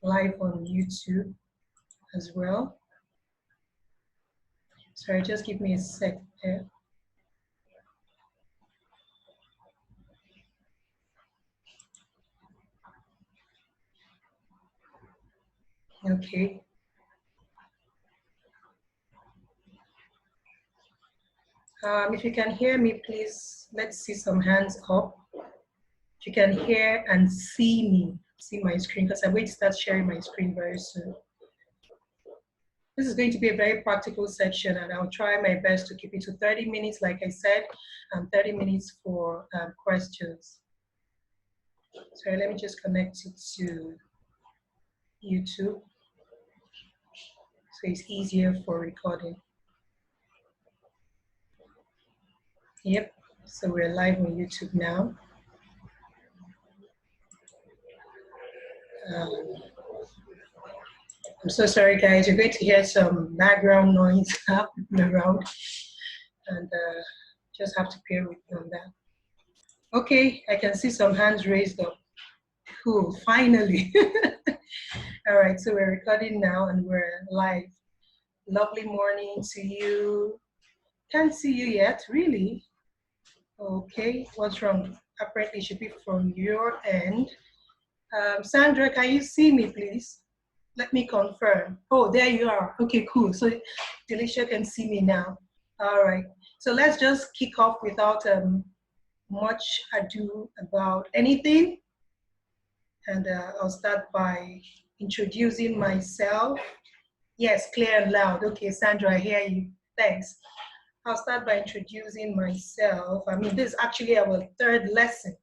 live on YouTube as well. Sorry, just give me a sec there. Okay. If you can hear me, please, let's see some hands up. If you can hear and see me, see my screen, because I'm going to start sharing my screen very soon. This is going to be a very practical section, and I'll try my best to keep it to 30 minutes, like I said, and 30 minutes for questions. So let me just connect it to YouTube, so it's easier for recording. Yep, so we're live on YouTube now. I'm so sorry, guys. You're going to hear some background noise happening around, and just have to bear with me on that. Okay, I can see some hands raised up. Cool, finally. All right, so we're recording now and we're live. Lovely morning to you. Can't see you yet, really? Okay, what's wrong? Apparently it should be from your end. Sandra, can you see me, please? Let me confirm. Oh, there you are. Okay, cool. So Delisha can see me now. All right. So let's just kick off without much ado about anything. And I'll start by introducing myself. Yes, clear and loud. Okay, Sandra, I hear you. Thanks. I'll start by introducing myself. I mean, this is actually our third lesson.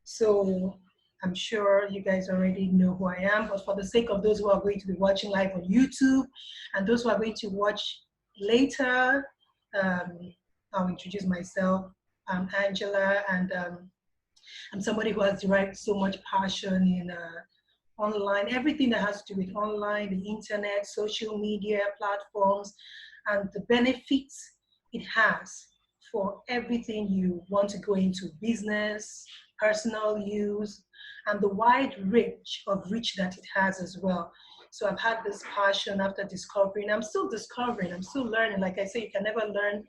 So I'm sure you guys already know who I am, but for the sake of those who are going to be watching live on YouTube and those who are going to watch later, I'll introduce myself. I'm Angela, and I'm somebody who has derived so much passion in online, everything that has to do with online, the internet, social media platforms, and the benefits it has for everything you want to go into: business, personal use, and the wide range of reach that it has as well. So I've had this passion after discovering. I'm still discovering, I'm still learning. Like I say, you can never learn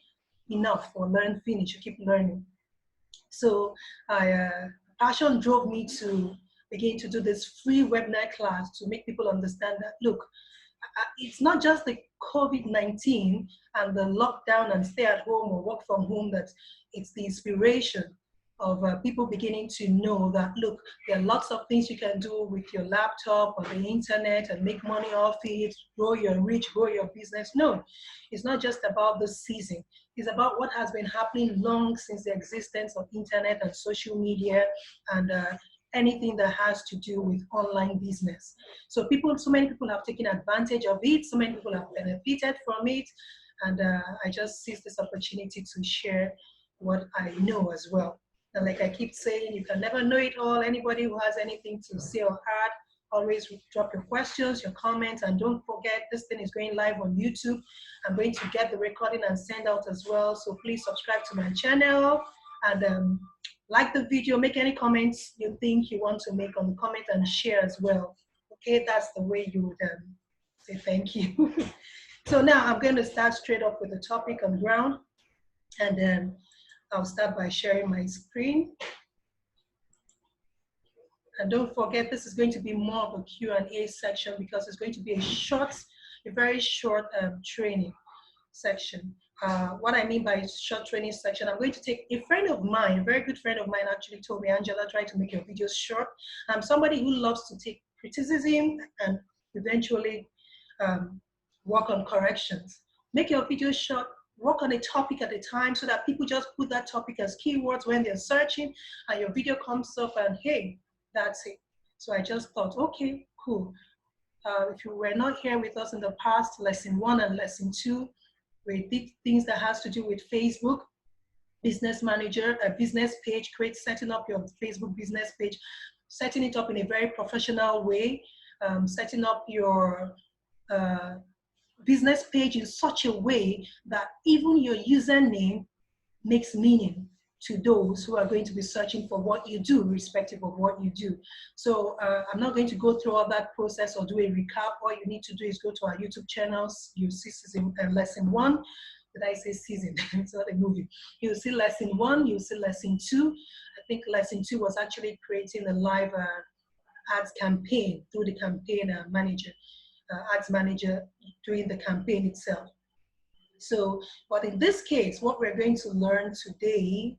enough or learn finish, you keep learning. So passion drove me to begin to do this free webinar class to make people understand that, look, it's not just the COVID-19 and the lockdown and stay at home or work from home, that it's the inspiration of people beginning to know that, look, there are lots of things you can do with your laptop or the internet and make money off it, grow your reach, grow your business. No, it's not just about the season. It's about what has been happening long since the existence of internet and social media and anything that has to do with online business. So many people have taken advantage of it. So many people have benefited from it. And I just seized this opportunity to share what I know as well. And like I keep saying, you can never know it all. Anybody who has anything to say or add, always drop your questions, your comments, and don't forget, this thing is going live on YouTube. I'm going to get the recording and send out as well. So please subscribe to my channel and like the video, make any comments you think you want to make on the comment and share as well. Okay, that's the way you would say thank you. So now I'm going to start straight up with the topic on ground, and then I'll start by sharing my screen. And don't forget, this is going to be more of a Q&A section because it's going to be a very short training section. What I mean by short training section, I'm going to take a friend of mine, a very good friend of mine actually told me, Angela, try to make your videos short. I'm somebody who loves to take criticism and eventually work on corrections. Make your videos short, work on a topic at a time so that people just put that topic as keywords when they're searching and your video comes up and hey, that's it. So I just thought, okay, cool. If you were not here with us in the past, lesson 1 and lesson 2, we did things that has to do with Facebook, Business Manager, a business page, setting up your Facebook business page, setting it up in a very professional way, setting up your business page in such a way that even your username makes meaning to those who are going to be searching for what you do, irrespective of what you do. So I'm not going to go through all that process or do a recap. All you need to do is go to our YouTube channels. You see lesson 1. Did I say season? It's not a movie. You'll see lesson 1, you'll see lesson 2. I think lesson 2 was actually creating a live ads campaign through the campaign manager, ads manager doing the campaign itself. So, but in this case, what we're going to learn today,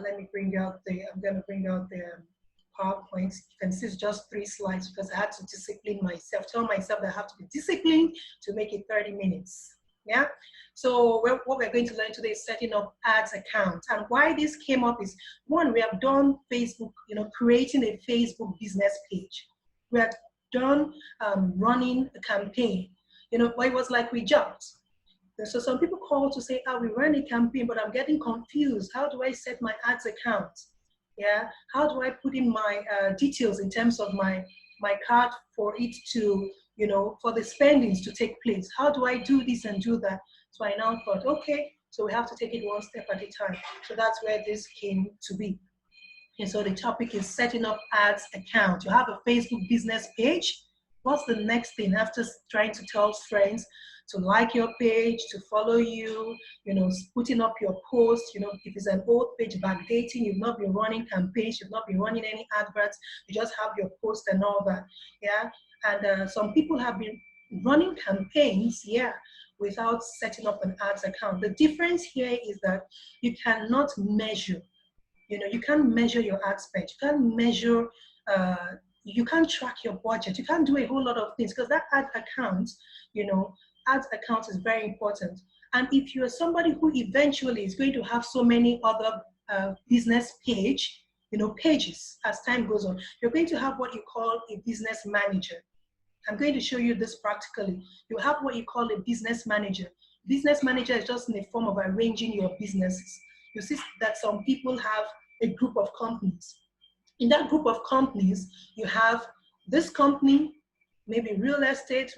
let me bring out I'm going to bring out the PowerPoint. You can see it's just 3 slides because I had to discipline myself, tell myself that I have to be disciplined to make it 30 minutes. Yeah. So what we're going to learn today is setting up ads accounts. And why this came up is, one, we have done Facebook, creating a Facebook business page. We have done running a campaign, but it was like we jumped. So some people call to say, we ran a campaign, but I'm getting confused. How do I set my ads account? Yeah. How do I put in my details in terms of my card for it to, for the spendings to take place? How do I do this and do that? So I now thought, okay, so we have to take it one step at a time. So that's where this came to be. And so the topic is setting up ads account. You have a Facebook business page. What's the next thing after trying to tell friends to like your page, to follow you, putting up your posts, if it's an old page, backdating, you've not been running campaigns, you've not been running any adverts, you just have your posts and all that, yeah? And some people have been running campaigns, yeah, without setting up an ads account. The difference here is that you cannot measure, you can't measure your ad spend, you can't measure, you can't track your budget, you can't do a whole lot of things because that ad account, ads account is very important. And if you're somebody who eventually is going to have so many other business pages as time goes on, you're going to have what you call a business manager. I'm going to show you this practically. You have what you call a business manager. Business manager is just in the form of arranging your businesses. You see that some people have a group of companies. In that group of companies, you have this company, maybe real estate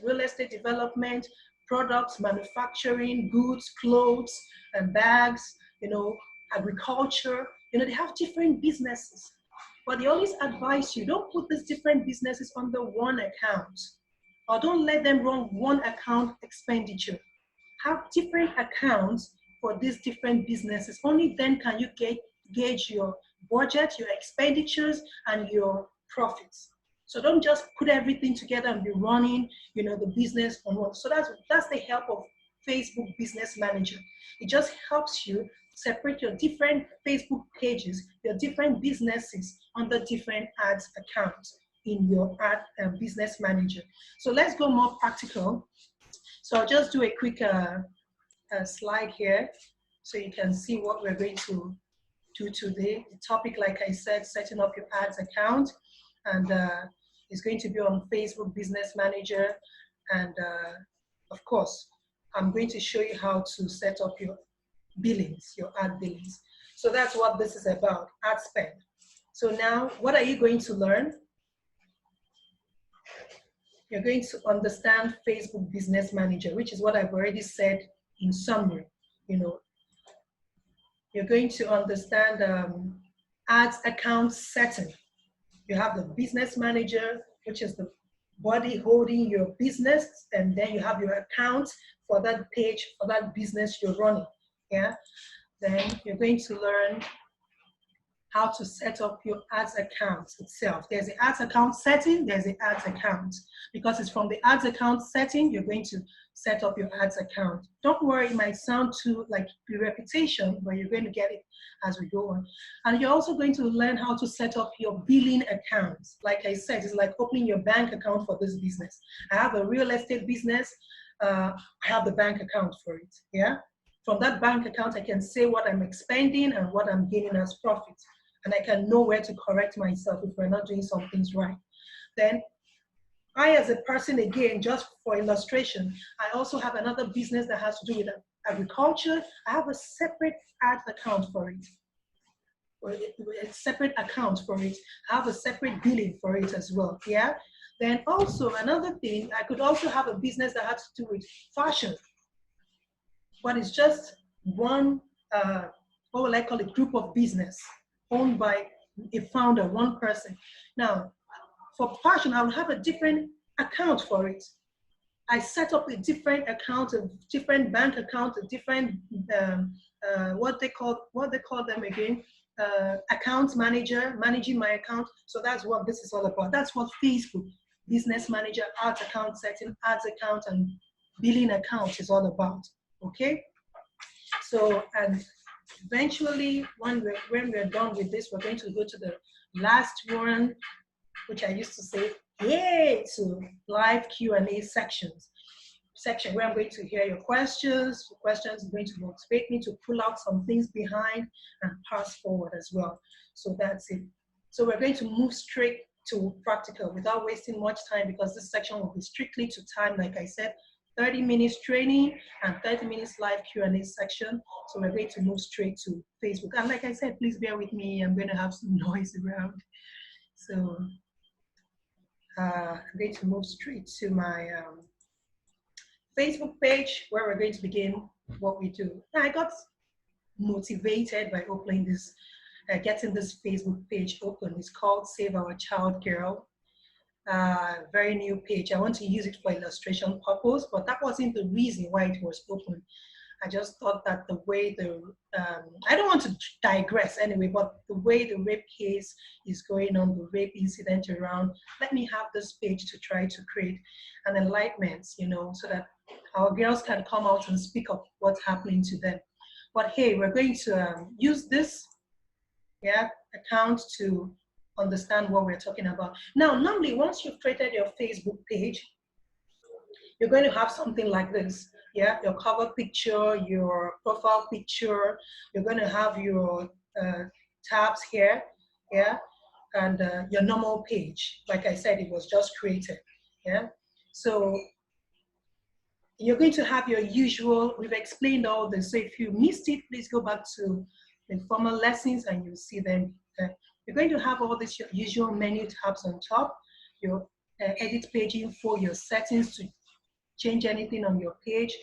development, products, manufacturing, goods, clothes, and bags, agriculture. They have different businesses. But they always advise you, don't put these different businesses under one account, or don't let them run one account expenditure. Have different accounts for these different businesses. Only then can you gauge your budget, your expenditures, and your profits. So don't just put everything together and be running, the business on one. So that's the help of Facebook Business Manager. It just helps you separate your different Facebook pages, your different businesses under different ads accounts in your ad business manager. So let's go more practical. So I'll just do a quick slide here so you can see what we're going to do today. The topic, like I said, setting up your ads account, and it's going to be on Facebook Business Manager. And of course, I'm going to show you how to set up your billings, your ad billings. So that's what this is about, ad spend. So now, what are you going to learn? You're going to understand Facebook Business Manager, which is what I've already said in summary. You're going to understand ads account setting. You have the business manager, which is the body holding your business, and then you have your account for that page, for that business you're running. Yeah. Then you're going to learn how to set up your ads account itself. There's the ads account setting, there's the ads account. Because it's from the ads account setting, you're going to set up your ads account. Don't worry, it might sound too like repetition, but you're going to get it as we go on. And you're also going to learn how to set up your billing accounts. Like I said, it's like opening your bank account for this business. I have a real estate business, I have the bank account for it, yeah? From that bank account, I can say what I'm expending and what I'm gaining as profit. And I can know where to correct myself if we're not doing some things right. Then I, as a person, again, just for illustration, I also have another business that has to do with agriculture. I have a separate ad account for it, or a separate account for it. I have a separate billing for it as well, yeah? Then also another thing, I could also have a business that has to do with fashion, but it's just one what will I call it, group of business owned by a founder, one person. Now, for passion, I will have a different account for it. I set up a different account, a different bank account, a different what they call them again, account manager, managing my account. So that's what this is all about. That's what Facebook Business Manager, ads account setting, ads account, and billing account is all about. Okay. So, and eventually, when we're done with this, we're going to go to the last one, which I used to say, yay, to live Q&A section where I'm going to hear your questions. The questions are going to motivate me to pull out some things behind and pass forward as well. So that's it. So we're going to move straight to practical without wasting much time, because this section will be strictly to time, like I said, 30 minutes training and 30 minutes live Q&A section. So we're going to move straight to Facebook. And like I said, please bear with me. I'm going to have some noise around. So I'm going to move straight to my Facebook page, where we're going to begin what we do. Now, I got motivated by opening this, getting this Facebook page open. It's called Save Our Child Girl. Very new page. I want to use it for illustration purpose, but that wasn't the reason why it was open. I just thought that the way I don't want to digress anyway, but the way the rape case is going on, the rape incident around, let me have this page to try to create an enlightenment, you know, so that our girls can come out and speak up what's happening to them. But hey, we're going to use this account to understand what we're talking about. Now, normally, once you've created your Facebook page, you're going to have something like this. Yeah, your cover picture, your profile picture. You're going to have your tabs here, yeah, and your normal page. Like I said, it was just created, yeah. So you're going to have your usual. We've explained all this. So if you missed it, please go back to the former lessons and you'll see them. You're going to have all these usual menu tabs on top. Your edit page info, your settings to change anything on your page.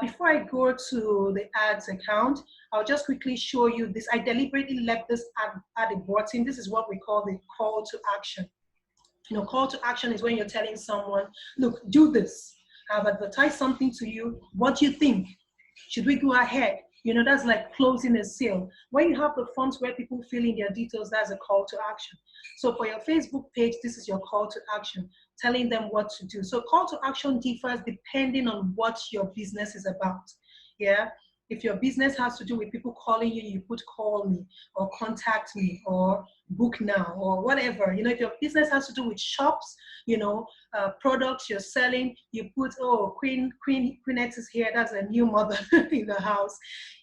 Before I go to the ads account, I'll just quickly show you this. I deliberately left this add a button. This is what we call the call to action. You know, call to action is when you're telling someone, look, do this. I've advertised something to you. What do you think? Should we go ahead? You know, that's like closing a sale. When you have the forms where people fill in their details, that's a call to action. So for your Facebook page, this is your call to action, telling them what to do. So call to action differs depending on what your business is about. Yeah. If your business has to do with people calling you, you put call me or contact me or book now or whatever. You know, if your business has to do with shops, you know, products you're selling, you put, oh, Queenette is here. That's a new mother in the house.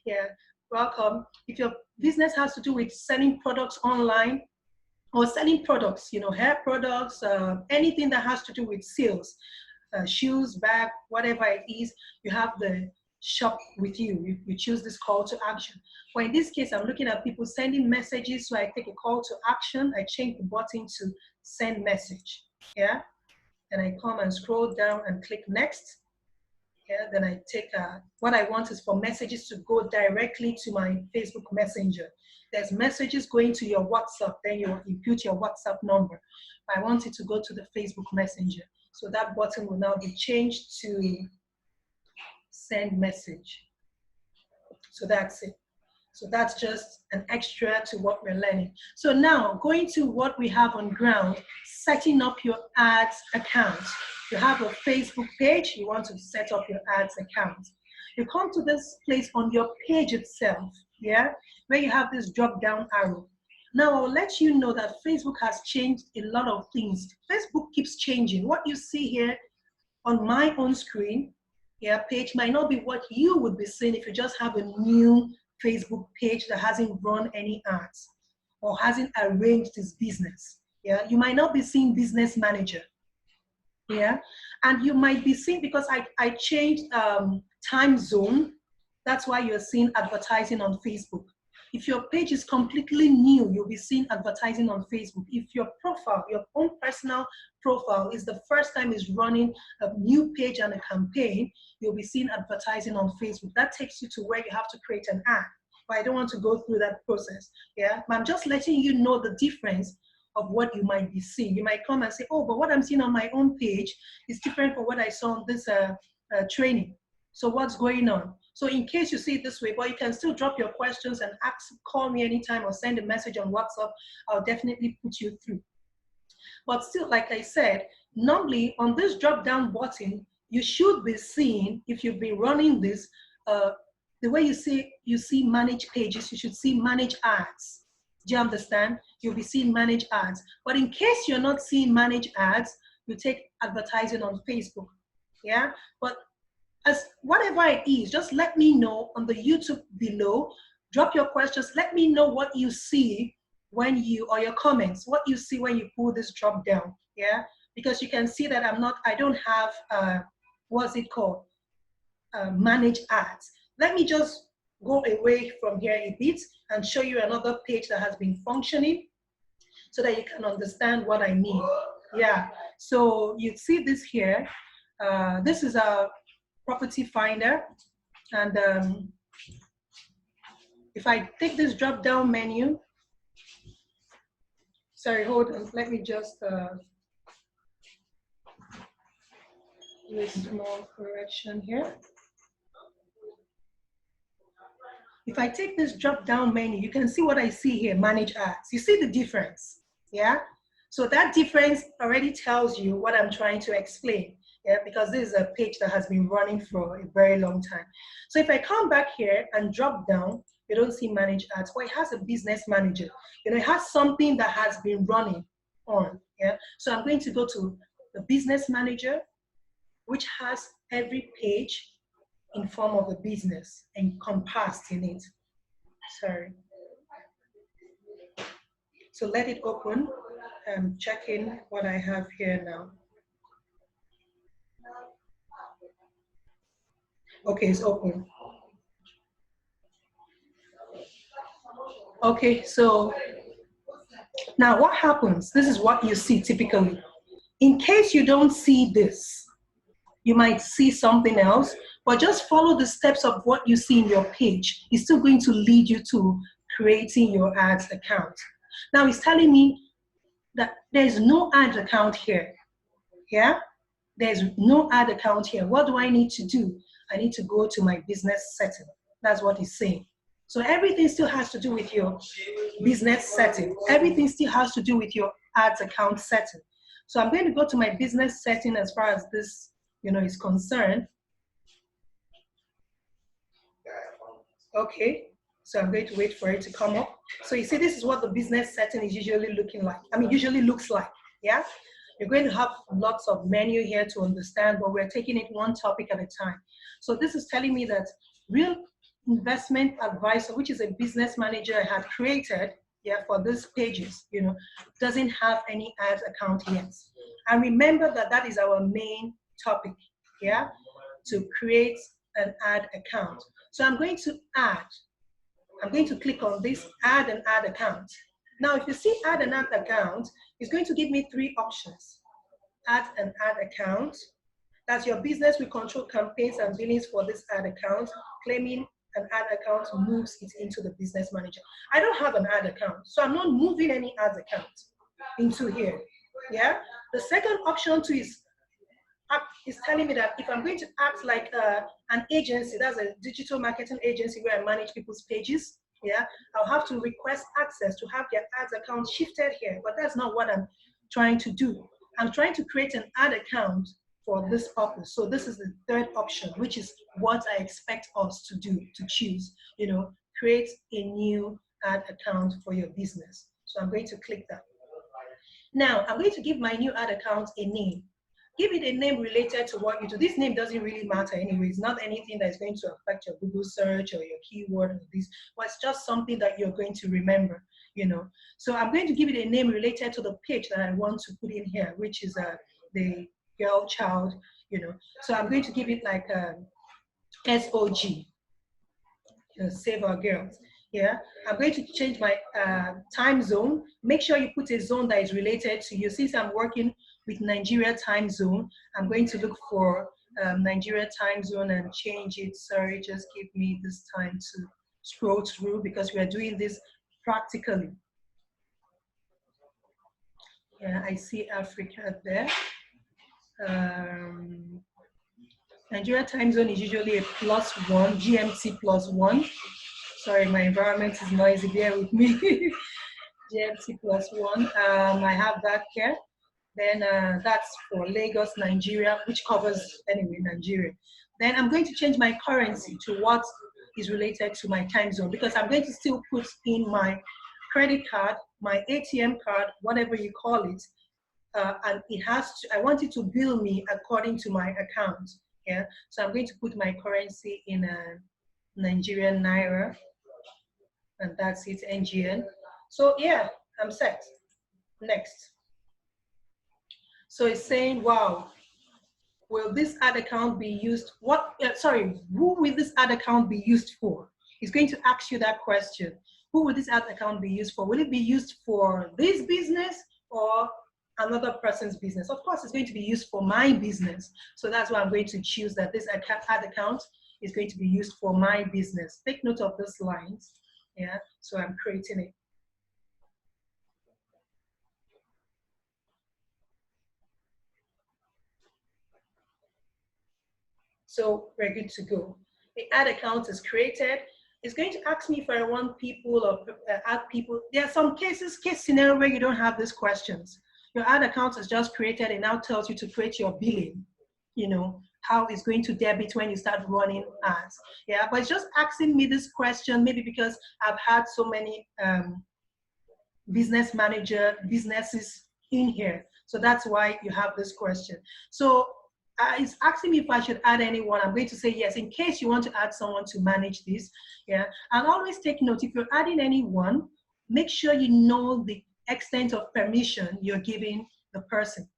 Yeah, welcome. If your business has to do with selling products online or selling products, you know, hair products, anything that has to do with sales, shoes, bag, whatever it is, you have the shop with you. You choose this call to action. But in this case, I'm looking at people sending messages, so I take a call to action. I change the button to send message. Yeah, and I come and scroll down and click next. Yeah, then I take what I want is for messages to go directly to my Facebook Messenger. There's messages going to your WhatsApp, then you input your WhatsApp number. I want it to go to the Facebook Messenger. So that button will now be changed to send message. So that's it. So that's just an extra to what we're learning. So now going to what we have on ground, setting up your ads account. You have a Facebook page, you want to set up your ads account. You come to this place on your page itself, yeah, where you have this drop down arrow. Now I'll let you know that Facebook has changed a lot of things. Facebook keeps changing. What you see here on my own screen, yeah, page might not be what you would be seeing if you just have a new Facebook page that hasn't run any ads or hasn't arranged this business. Yeah, you might not be seeing Business Manager. Yeah, and you might be seeing, because I changed time zone, that's why you're seeing advertising on Facebook. If your page is completely new, you'll be seeing advertising on Facebook. If your profile, your own personal profile, is the first time is running a new page and a campaign, you'll be seeing advertising on Facebook. That takes you to where you have to create an ad. but I don't want to go through that process. Yeah, but I'm just letting you know the difference of what you might be seeing. You might come and say, oh, but what I'm seeing on my own page is different from what I saw on this training. So what's going on? So in case you see it this way, but you can still drop your questions and call me anytime or send a message on WhatsApp. I'll definitely put you through. But still, like I said, normally on this drop-down button, you should be seeing, if you've been running this, the way you see manage pages, you should see manage ads. Do you understand? You'll be seeing manage ads. But in case you're not seeing manage ads, you take advertising on Facebook. Yeah? But as whatever it is, just let me know on the YouTube below. Drop your questions. Let me know what you see when you, or your comments, what you see when you pull this drop down. Yeah? Because you can see that I don't have, what's it called? Manage ads. Let me just go away from here a bit and show you another page that has been functioning so that you can understand what I mean. Yeah, so you see this here. This is a property finder. And if I take this drop down menu, sorry, hold on, let me just do a small correction here. If I take this drop down menu, you can see what I see here, manage ads. You see the difference, yeah? So that difference already tells you what I'm trying to explain, yeah? Because this is a page that has been running for a very long time. So if I come back here and drop down, you don't see manage ads, but it has a business manager. You know, it has something that has been running on, yeah? So I'm going to go to the business manager, which has every page in form of a business encompassed in it. Sorry. So let it open. I'm checking what I have here now. Okay, it's open. Okay, so now what happens? This is what you see typically. In case you don't see this, you might see something else, but just follow the steps of what you see in your page. It's still going to lead you to creating your ads account. Now it's telling me that there's no ad account here. Yeah? There's no ad account here. What do I need to do? I need to go to my business setting. That's what it's saying. So everything still has to do with your business setting. Everything still has to do with your ads account setting. So I'm going to go to my business setting as far as this, you know, is concerned. Okay, so I'm going to wait for it to come up. So you see, this is what the business setting is usually looking like. I mean, usually looks like, yeah? You're going to have lots of menu here to understand, but we're taking it one topic at a time. So this is telling me that Real Investment Advisor, which is a business manager I had created, yeah, for these pages, you know, doesn't have any ads account yet. And remember that that is our main topic, yeah, to create an ad account. So I'm going to add. I'm going to click on this, add an ad account. Now, if you see add an ad account, it's going to give me three options. Add an ad account. That's your business will control campaigns and billings for this ad account. Claiming an ad account moves it into the business manager. I don't have an ad account, so I'm not moving any ad account into here. Yeah. The second option too is telling me that if I'm going to act like an agency, that's a digital marketing agency where I manage people's pages, yeah, I'll have to request access to have their ads account shifted here, but that's not what I'm trying to do. I'm trying to create an ad account for this purpose. So this is the third option, which is what I expect us to do, to choose, you know, create a new ad account for your business. So I'm going to click that. Now, I'm going to give my new ad account a name. Give it a name related to what you do. This name doesn't really matter anyway. It's not anything that's going to affect your Google search or your keyword or this, but it's just something that you're going to remember, you know. So I'm going to give it a name related to the page that I want to put in here, which is the girl child, you know. So I'm going to give it like SOG, you know, Save Our Girls. Yeah, I'm going to change my time zone. Make sure you put a zone that is related to you. Since I'm working with Nigeria time zone, I'm going to look for Nigeria time zone and change it. Sorry, just give me this time to scroll through because we are doing this practically. Yeah, I see Africa there. Nigeria time zone is usually a +1, GMT +1. Sorry, my environment is noisy, bear with me. GMT +1, I have that here. Then that's for Lagos, Nigeria, which covers, anyway, Nigeria. Then I'm going to change my currency to what is related to my time zone, because I'm going to still put in my credit card, my ATM card, whatever you call it, and it has to, I want it to bill me according to my account. Yeah, so I'm going to put my currency in a Nigerian Naira, and that's it, NGN. So yeah, I'm set. Next. So it's saying, wow, will this ad account be used? Who will this ad account be used for? It's going to ask you that question. Who will this ad account be used for? Will it be used for this business or another person's business? Of course, it's going to be used for my business. So that's why I'm going to choose that this ad account is going to be used for my business. Take note of these lines. Yeah, so I'm creating it. So we're good to go. The ad account is created. It's going to ask me if I want people or add people. There are some case scenario where you don't have these questions. Your ad account is just created and now tells you to create your billing, you know, how it's going to debit when you start running ads. Yeah, but it's just asking me this question, maybe because I've had so many businesses in here. So that's why you have this question. So it's asking me if I should add anyone. I'm going to say yes, in case you want to add someone to manage this. Yeah, and always take note, if you're adding anyone, make sure you know the extent of permission you're giving the person.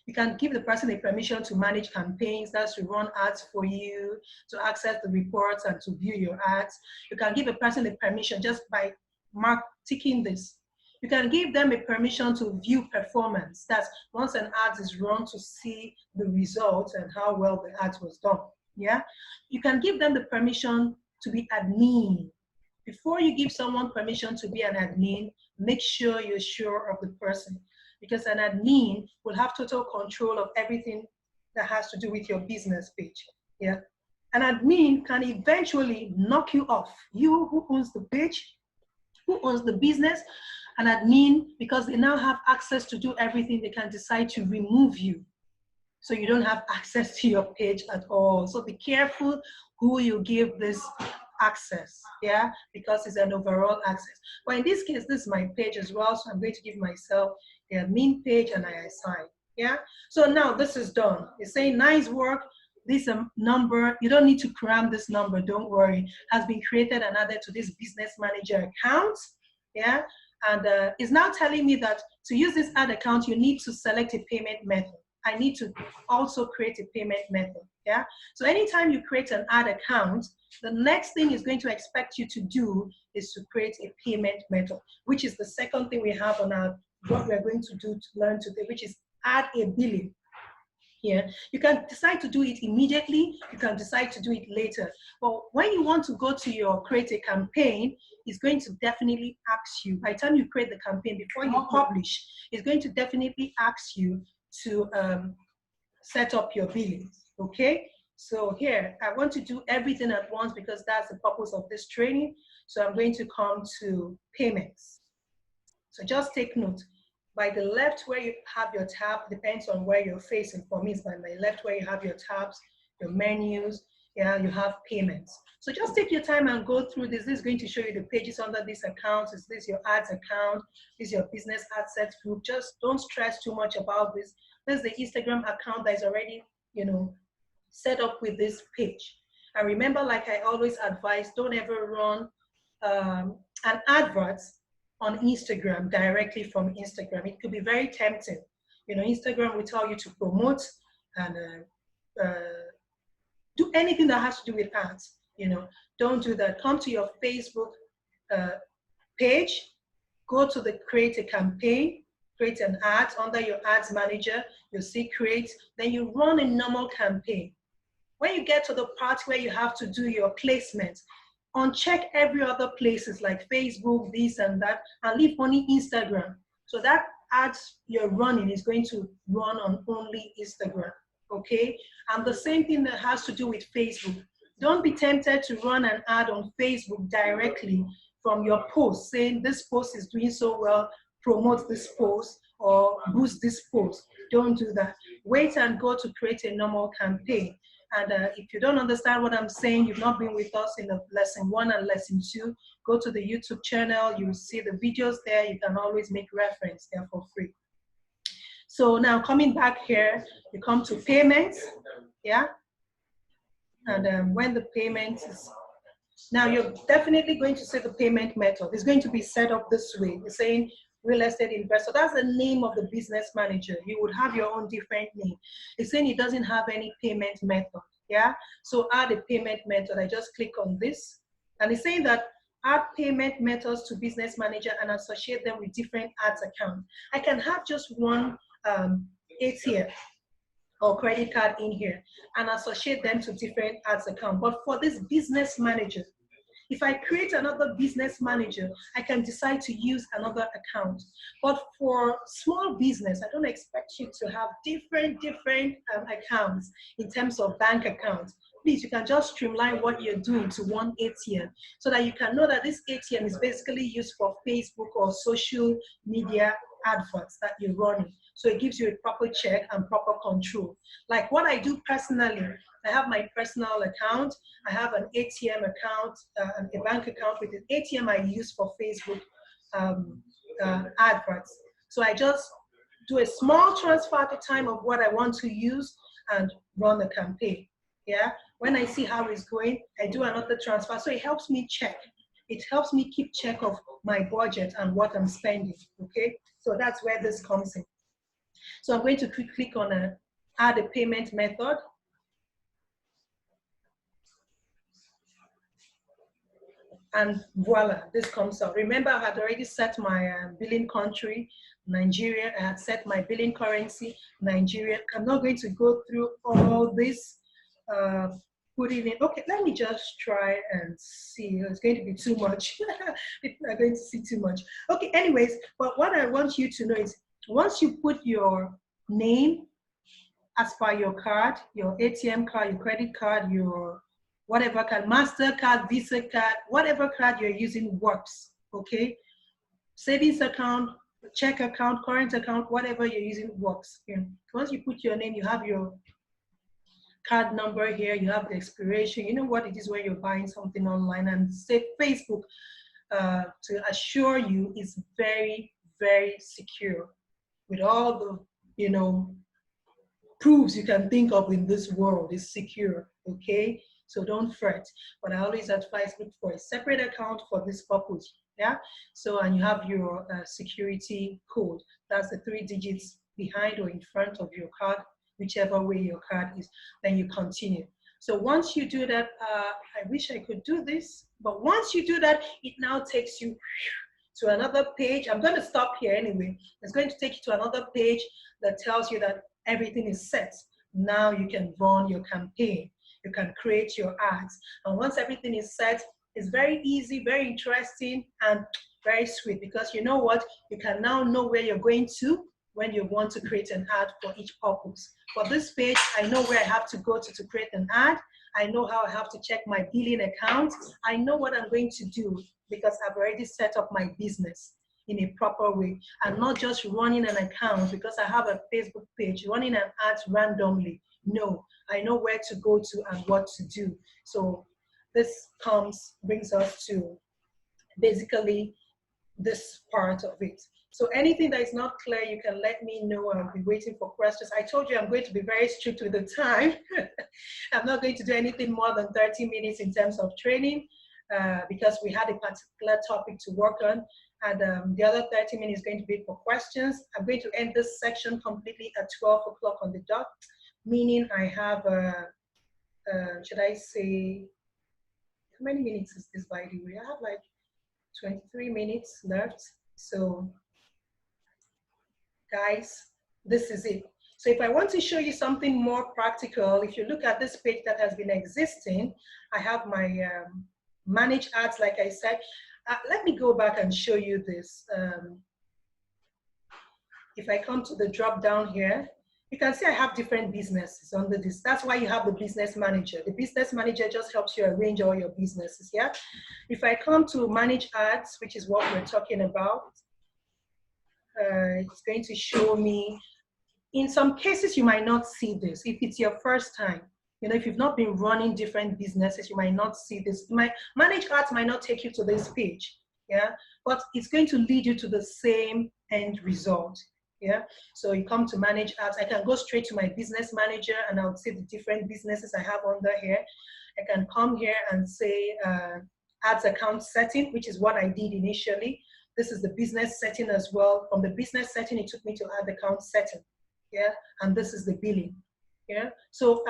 You can give the person a permission to manage campaigns, that's to run ads for you, to access the reports and to view your ads. You can give a person a permission just by ticking this. You can give them a permission to view performance. That's once an ad is run, to see the results and how well the ad was done. Yeah. You can give them the permission to be admin. Before you give someone permission to be an admin, make sure you're sure of the person, because an admin will have total control of everything that has to do with your business page. Yeah. An admin can eventually knock you off. You who owns the page, who owns the business, an admin, because they now have access to do everything, they can decide to remove you. So you don't have access to your page at all. So be careful who you give this access, yeah, because it's an overall access. But in this case, this is my page as well. So I'm going to give myself the admin page and I assign, yeah. So now this is done. It's saying nice work. This number, you don't need to cram this number, don't worry, has been created and added to this business manager account, yeah. And it's now telling me that to use this ad account, you need to select a payment method. I need to also create a payment method, yeah? So anytime you create an ad account, the next thing it's going to expect you to do is to create a payment method, which is the second thing we have on our, what we're going to do to learn today, which is add a billing. Yeah, you can decide to do it immediately, you can decide to do it later. But when you want to go to your create a campaign, it's going to definitely ask you, by the time you create the campaign, before you publish, it's going to definitely ask you to set up your billings, okay? So here, I want to do everything at once because that's the purpose of this training. So I'm going to come to payments. So just take note. By the left where you have your tab, depends on where you're facing. For me, it's by my left where you have your tabs, your menus, yeah, you have payments. So just take your time and go through this. This is going to show you the pages under this account. Is this your ads account? Is your business assets group? Just don't stress too much about this. This is the Instagram account that is already, you know, set up with this page. And remember, like I always advise, don't ever run an advert on Instagram directly from Instagram. It could be very tempting. You know, Instagram will tell you to promote and do anything that has to do with ads. You know, don't do that. Come to your Facebook page, go to the create a campaign, create an ad under your ads manager, you'll see create, then you run a normal campaign. When you get to the part where you have to do your placement, uncheck every other places like Facebook, this and that, and leave only Instagram. So that ads you're running is going to run on only Instagram, okay? And the same thing that has to do with Facebook. Don't be tempted to run an ad on Facebook directly from your post saying this post is doing so well, promote this post or boost this post. Don't do that. Wait and go to create a normal campaign. And if you don't understand what I'm saying, you've not been with us in the lesson 1 and lesson 2, go to the YouTube channel. You will see the videos there. You can always make reference there for free. So now coming back here, you come to payments, yeah? And when the payment is, now you're definitely going to see the payment method. It's going to be set up this way. It's saying real estate investor. That's the name of the business manager. You would have your own different name. It's saying it doesn't have any payment method, yeah? So add a payment method. I just click on this. And it's saying that add payment methods to business manager and associate them with different ads account. I can have just one ATM or credit card in here and associate them to different ads account. But for this business manager, if I create another business manager, I can decide to use another account. But for small business, I don't expect you to have different accounts in terms of bank accounts. Please, you can just streamline what you're doing to one ATM so that you can know that this ATM is basically used for Facebook or social media adverts that you're running. So it gives you a proper check and proper control. Like what I do personally, I have my personal account, I have an ATM account, a bank account with an ATM I use for Facebook adverts. So I just do a small transfer at the time of what I want to use and run the campaign. Yeah. When I see how it's going, I do another transfer. So it helps me check. It helps me keep check of my budget and what I'm spending. Okay. So that's where this comes in. So I'm going to click on add a payment method. And voila, this comes out. Remember, I had already set my billing country, Nigeria. I had set my billing currency, Nigeria. I'm not going to go through all this, put it in. Okay, let me just try and see. It's going to be too much. People are going to see too much. Okay, anyways, but what I want you to know is once you put your name as per your card, your ATM card, your credit card, your whatever card, MasterCard, Visa card, whatever card you're using works, okay? Savings account, check account, current account, whatever you're using works. Yeah. Once you put your name, you have your card number here, you have the expiration. You know what it is when you're buying something online, and say Facebook to assure you is very, very secure with all the, you know, proofs you can think of in this world is secure, okay? So don't fret, but I always advise look for a separate account for this purpose, yeah? So, and you have your security code. That's the 3 digits behind or in front of your card, whichever way your card is, then you continue. So once you do that, I wish I could do this, but once you do that, it now takes you to another page. I'm going to stop here anyway. It's going to take you to another page that tells you that everything is set. Now you can run your campaign. You can create your ads. And once everything is set, it's very easy, very interesting, and very sweet, because you know what? You can now know where you're going to when you want to create an ad for each purpose. For this page, I know where I have to go to create an ad. I know how I have to check my billing account. I know what I'm going to do because I've already set up my business in a proper way. I'm not just running an account because I have a Facebook page, running an ad randomly. No, I know where to go to and what to do. So this brings us to basically this part of it. So anything that is not clear, you can let me know. I'll be waiting for questions. I told you I'm going to be very strict with the time. I'm not going to do anything more than 30 minutes in terms of training because we had a particular topic to work on. And the other 30 minutes is going to be for questions. I'm going to end this section completely at 12 o'clock on the dot, meaning I have, should I say, how many minutes is this, by the way? I have like 23 minutes left. So guys, this is it. So if I want to show you something more practical, if you look at this page that has been existing, I have my manage ads, like I said. Let me go back and show you this. If I come to the drop down here, you can see I have different businesses under this. That's why you have the business manager. The business manager just helps you arrange all your businesses, yeah? If I come to manage ads, which is what we're talking about, it's going to show me. In some cases, you might not see this. If it's your first time, you know, if you've not been running different businesses, you might not see this. Manage ads might not take you to this page, yeah? But it's going to lead you to the same end result, yeah? So you come to manage ads. I can go straight to my business manager and I'll see the different businesses I have under here. I can come here and say ads account setting, which is what I did initially. This is the business setting as well. From the business setting, it took me to ad account setting. Yeah, and this is the billing. Yeah, so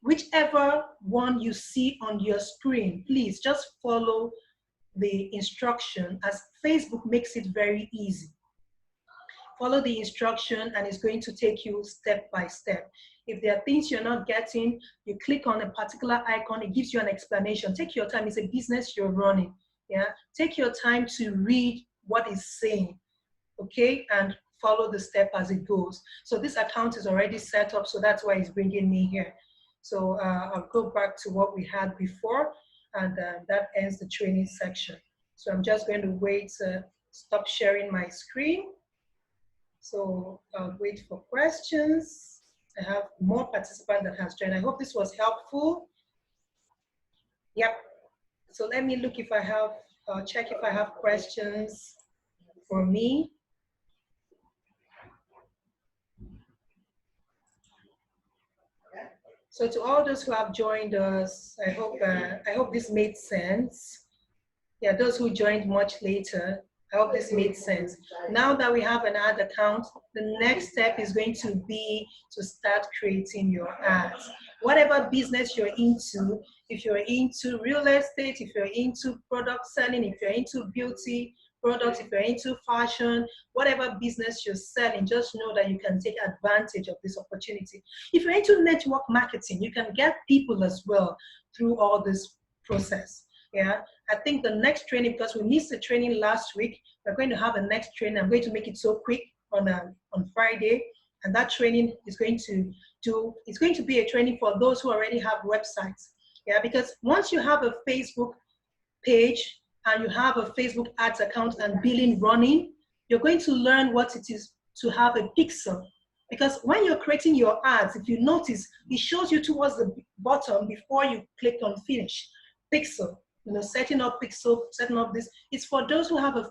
whichever one you see on your screen, please just follow the instruction, as Facebook makes it very easy. Follow the instruction and it's going to take you step by step. If there are things you're not getting, you click on a particular icon, it gives you an explanation. Take your time, it's a business you're running. Yeah, take your time to read what it's saying, okay, and follow the step as it goes. So this account is already set up, so that's why it's bringing me here. So I'll go back to what we had before, and that ends the training section. So I'm just going to wait to stop sharing my screen. So I'll wait for questions. I have more participants that has joined. I hope this was helpful. Yep. So let me look if I have, check if I have questions for me. So to all those who have joined us, I hope this made sense. Yeah, those who joined much later, I hope this made sense. Now that we have an ad account, the next step is going to be to start creating your ads. Whatever business you're into, if you're into real estate, if you're into product selling, if you're into beauty products, if you're into fashion, whatever business you're selling, just know that you can take advantage of this opportunity. If you're into network marketing, you can get people as well through all this process. Yeah, I think the next training, because we missed the training last week, we're going to have a next training. I'm going to make it so quick on Friday, and that training is going to be a training for those who already have websites. Yeah, because once you have a Facebook page and you have a Facebook ads account and billing running, you're going to learn what it is to have a pixel. Because when you're creating your ads, if you notice, it shows you towards the bottom before you click on finish. Pixel, you know, setting up pixel, setting up this. It's for those who have a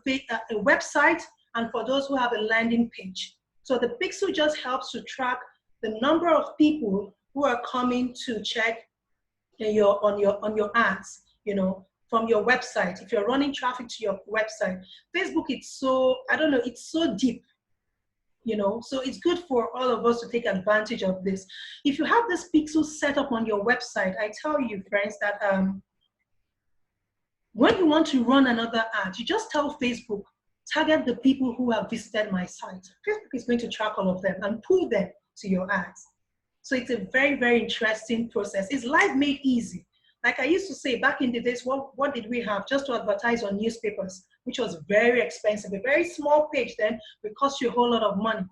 website and for those who have a landing page. So the pixel just helps to track the number of people who are coming to check on your ads, you know, from your website. If you're running traffic to your website, Facebook, it's so, I don't know, it's so deep, you know, so it's good for all of us to take advantage of this. If you have this pixel set up on your website, I tell you, friends, that when you want to run another ad, you just tell Facebook, target the people who have visited my site. Facebook is going to track all of them and pull them to your ads. So it's a very, very interesting process. It's life made easy. Like I used to say back in the days, what did we have just to advertise on newspapers, which was very expensive. A very small page then would cost you a whole lot of money.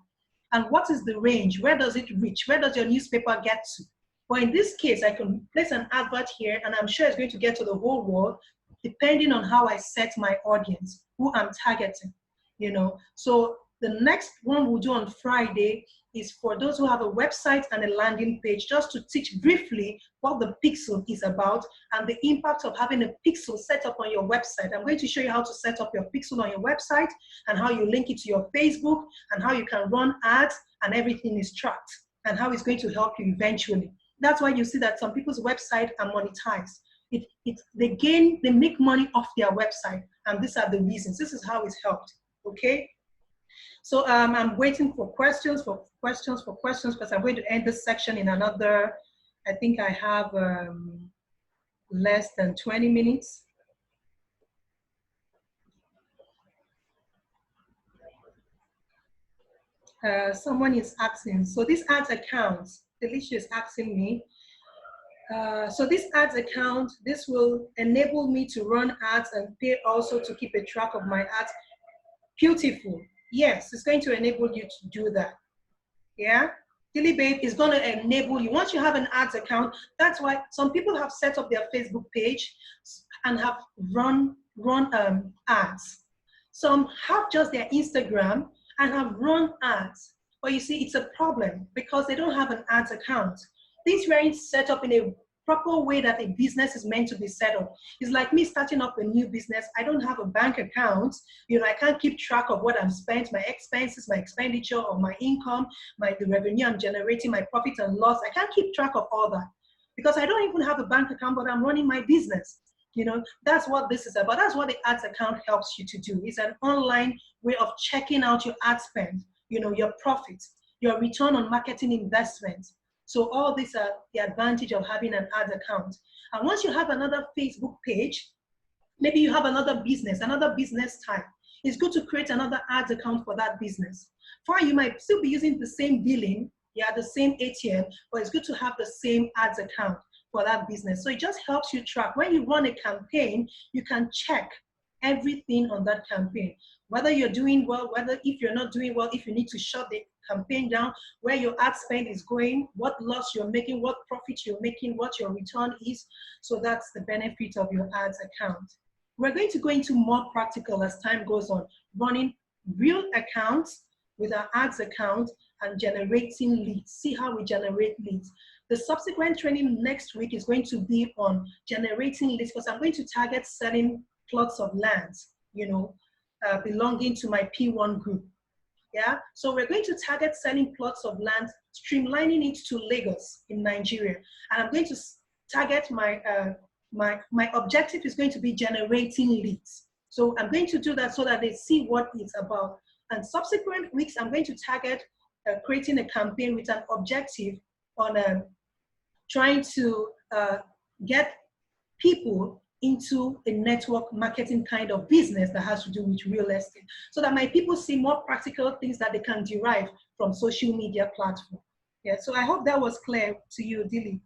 And what is the range? Where does it reach? Where does your newspaper get to? Well, in this case, I can place an advert here, and I'm sure it's going to get to the whole world, depending on how I set my audience, who I'm targeting, you know. So the next one we'll do on Friday is for those who have a website and a landing page, just to teach briefly what the pixel is about and the impact of having a pixel set up on your website. I'm going to show you how to set up your pixel on your website and how you link it to your Facebook and how you can run ads and everything is tracked and how it's going to help you eventually. That's why you see that some people's websites are monetized. They make money off their website, and these are the reasons. This is how it's helped, okay? So I'm waiting for questions, because I'm going to end this section in another, I think I have less than 20 minutes. Someone is asking, so these ads accounts, Felicia is asking me, So this ads account, this will enable me to run ads and pay also to keep a track of my ads. Beautiful. Yes, it's going to enable you to do that. Yeah. DailyBabe is going to enable you. Once you have an ads account, that's why some people have set up their Facebook page and have run ads. Some have just their Instagram and have run ads. But you see, it's a problem because they don't have an ads account. These weren't set up in a proper way that a business is meant to be set up. It's like me starting up a new business. I don't have a bank account. You know, I can't keep track of what I'm spent, my expenses, my expenditure, or my income, the revenue I'm generating, my profit and loss. I can't keep track of all that because I don't even have a bank account, but I'm running my business. You know, that's what this is about. That's what the ads account helps you to do. It's an online way of checking out your ad spend, you know, your profits, your return on marketing investments. So all these are the advantage of having an ads account. And once you have another Facebook page, maybe you have another business type, it's good to create another ads account for that business. Fine, you might still be using the same billing, yeah, the same ATM, but it's good to have the same ads account for that business. So it just helps you track. When you run a campaign, you can check everything on that campaign, whether you're doing well, whether if you're not doing well, if you need to shut the campaign down, where your ad spend is going, what loss you're making, what profit you're making, what your return is. So that's the benefit of your ads account. We're going to go into more practical as time goes on, running real accounts with our ads account and generating leads. See how we generate leads. The subsequent training next week is going to be on generating leads because I'm going to target selling plots of lands, you know, belonging to my P1 group. Yeah, so we're going to target selling plots of land, streamlining it to Lagos in Nigeria. And I'm going to target my objective is going to be generating leads. So I'm going to do that so that they see what it's about. And subsequent weeks, I'm going to target creating a campaign with an objective on trying to get people into a network marketing kind of business that has to do with real estate, so that my people see more practical things that they can derive from social media platform. Yeah, so I hope that was clear to you, Dilly.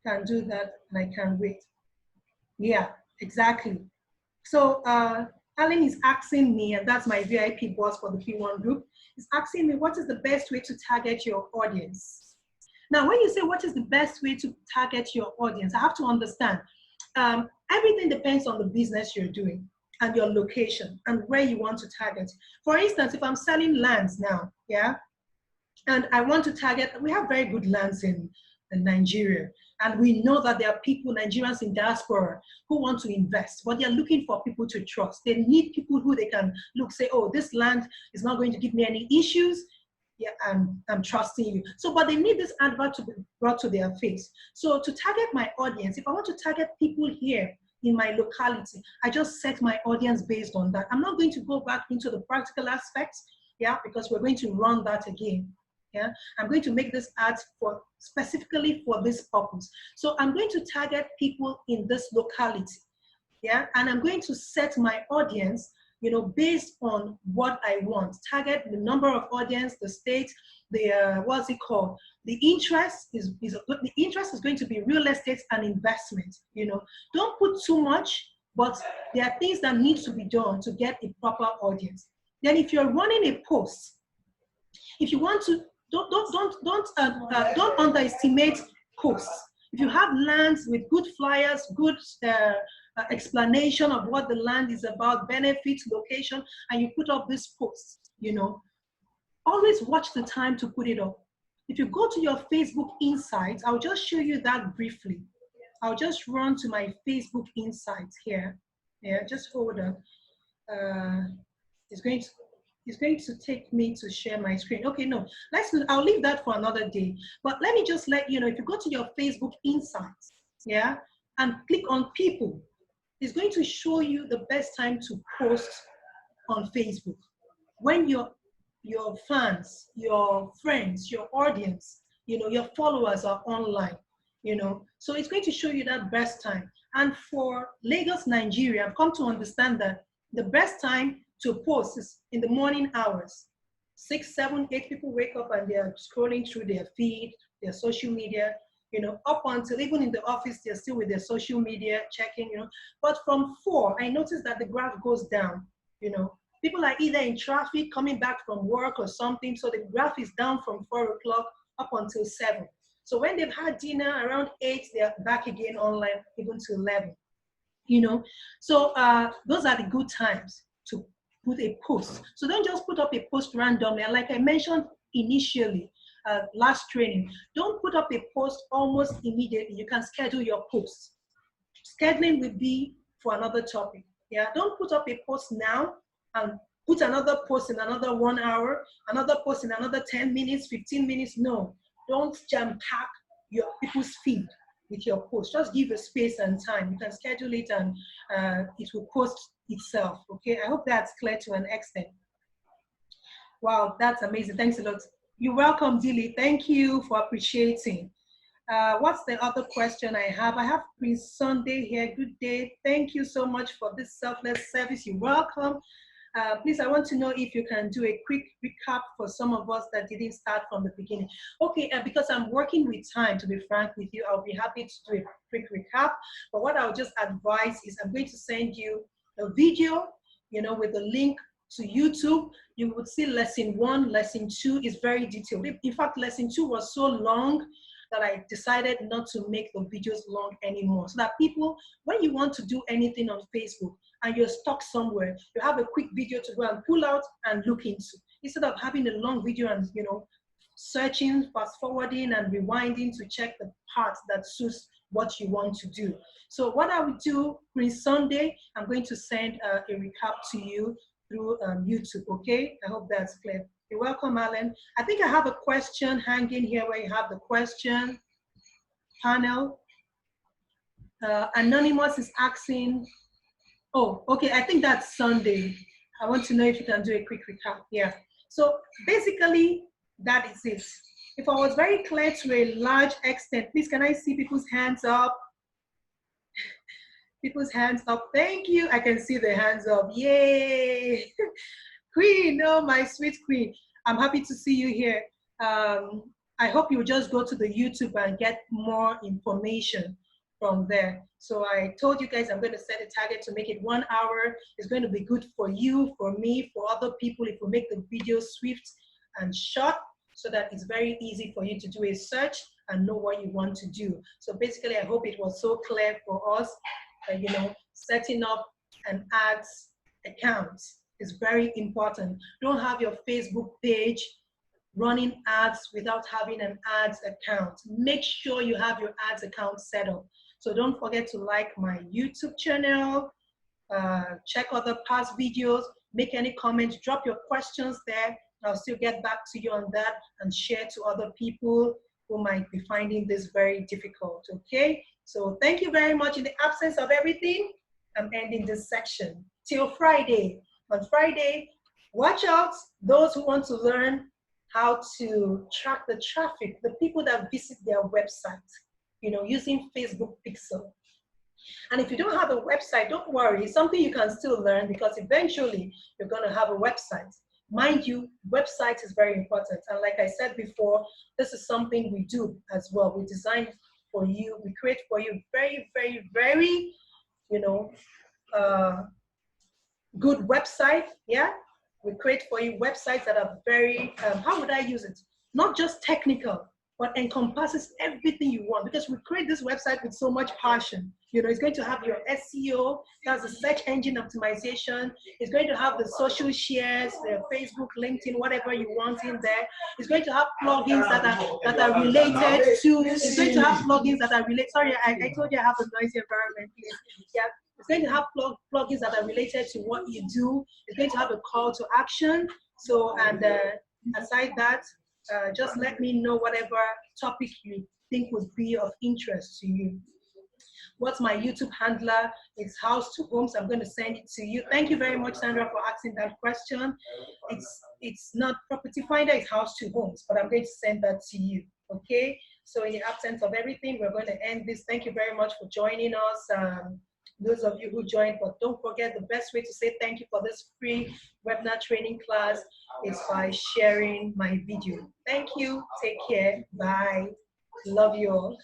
Can do that, and I can't wait. Yeah, exactly. So Alan is asking me, and that's my VIP boss for the P1 group, is asking me what is the best way to target your audience? Now, when you say what is the best way to target your audience, I have to understand. Everything depends on the business you're doing and your location and where you want to target. For instance, if I'm selling lands now, yeah, and I want to target, we have very good lands in Nigeria. And we know that there are people, Nigerians in diaspora, who want to invest, but they're looking for people to trust. They need people who they can look, say, oh, this land is not going to give me any issues. Yeah, I'm trusting you. So, but they need this advert to be brought to their face. So to target my audience, if I want to target people here in my locality, I just set my audience based on that. I'm not going to go back into the practical aspects, yeah, because we're going to run that again. Yeah, I'm going to make this ads for specifically for this purpose. So I'm going to target people in this locality, yeah, and I'm going to set my audience, you know, based on what I want. Target the number of audience, the state, the what's it called? The interest the interest is going to be real estate and investment. You know, don't put too much, but there are things that need to be done to get a proper audience. Then, if you're running a post, if you want to, don't underestimate costs. If you have lands with good flyers, good explanation of what the land is about, benefits, location, and you put up this post, you know, always watch the time to put it up. If you go to your Facebook Insights, I'll just show you that briefly. I'll just run to my Facebook Insights here. Yeah, just hold on. It's going to take me to share my screen. Okay, no, I'll leave that for another day. But let me just let you know, if you go to your Facebook Insights, yeah, and click on people, it's going to show you the best time to post on Facebook. When your fans, your friends, your audience, you know, your followers are online, you know. So it's going to show you that best time. And for Lagos, Nigeria, I've come to understand that the best time to post is in the morning hours. 6, 7, 8 people wake up and they're scrolling through their feed, their social media. you know, up until even in the office, they're still with their social media checking, you know. But from 4, I noticed that the graph goes down, you know. People are either in traffic, coming back from work or something, so the graph is down from 4 o'clock up until 7. So when they've had dinner around 8, they're back again online, even to 11, you know. So those are the good times to put a post. So don't just put up a post randomly. And like I mentioned initially, last training, don't put up a post almost immediately. You can schedule your posts. Scheduling will be for another topic. Yeah, don't put up a post now and put another post in another 1 hour, another post in another 10 minutes, 15 minutes. No, don't jam pack your people's feed with your post. Just give a space and time. You can schedule it and it will post itself. Okay, I hope that's clear to an extent. Wow, that's amazing. Thanks a lot. You're welcome, Dilly. Thank you for appreciating. What's the other question I have? I have Prince Sunday here. Good day. Thank you so much for this selfless service. You're welcome. Please, I want to know if you can do a quick recap for some of us that didn't start from the beginning. Okay, because I'm working with time, to be frank with you, I'll be happy to do a quick recap. But what I'll just advise is I'm going to send you a video, you know, with a link to YouTube. You would see lesson 1, lesson 2 is very detailed. In fact, lesson 2 was so long that I decided not to make the videos long anymore, so that people, when you want to do anything on Facebook and you're stuck somewhere, you have a quick video to go and pull out and look into, instead of having a long video and, you know, searching, fast forwarding and rewinding to check the part that suits what you want to do. So what I will do, Prince Sunday, I'm going to send a recap to you through YouTube, okay? I hope that's clear. You're welcome, Alan. I think I have a question hanging here where you have the question panel. Anonymous is asking, oh, okay, I think that's Sunday. I want to know if you can do a quick recap. Yeah. So basically, that is it. If I was very clear to a large extent, please, can I see people's hands up? People's hands up. Thank you. I can see the hands up. Yay. Queen, oh, my sweet queen. I'm happy to see you here. I hope you just go to the YouTube and get more information from there. So I told you guys I'm going to set a target to make it 1 hour. It's going to be good for you, for me, for other people if we make the video swift and short, so that it's very easy for you to do a search and know what you want to do. So basically, I hope it was so clear for us. You know, setting up an ads account is very important. Don't have your Facebook page running ads without having an ads account. Make sure you have your ads account set up. So don't forget to like my YouTube channel, check other past videos, make any comments, drop your questions there. I'll still get back to you on that and share to other people who might be finding this very difficult, okay? So thank you very much. In the absence of everything, I'm ending this section. Till Friday. On Friday, watch out, those who want to learn how to track the traffic, the people that visit their website, you know, using Facebook Pixel. And if you don't have a website, don't worry, it's something you can still learn, because eventually you're going to have a website. Mind you, website is very important. And like I said before, this is something we do as well. We design for you, we create for you very, very, very, you know, good website, yeah? We create for you websites that are very, how would I use it? Not just technical, but encompasses everything you want, because we create this website with so much passion. You know, it's going to have your SEO, that's the search engine optimization. It's going to have the social shares, the Facebook, LinkedIn, whatever you want in there. It's going to have plugins that are related to, it's going to have plugins that are related, sorry, I told you I have a noisy environment, please. Yeah. It's going to have plugins that are related to what you do. It's going to have a call to action. So, and aside that, just let me know whatever topic you think would be of interest to you. What's my YouTube handler? It's House to Homes. I'm going to send it to you. Thank you very much, Sandra, for asking that question. It's not Property Finder, it's House to Homes, but I'm going to send that to you. Okay. So in the absence of everything, we're going to end this. Thank you very much for joining us. Those of you who joined, but don't forget, the best way to say thank you for this free webinar training class is by sharing my video. Thank you. Take care. Bye. Love you all.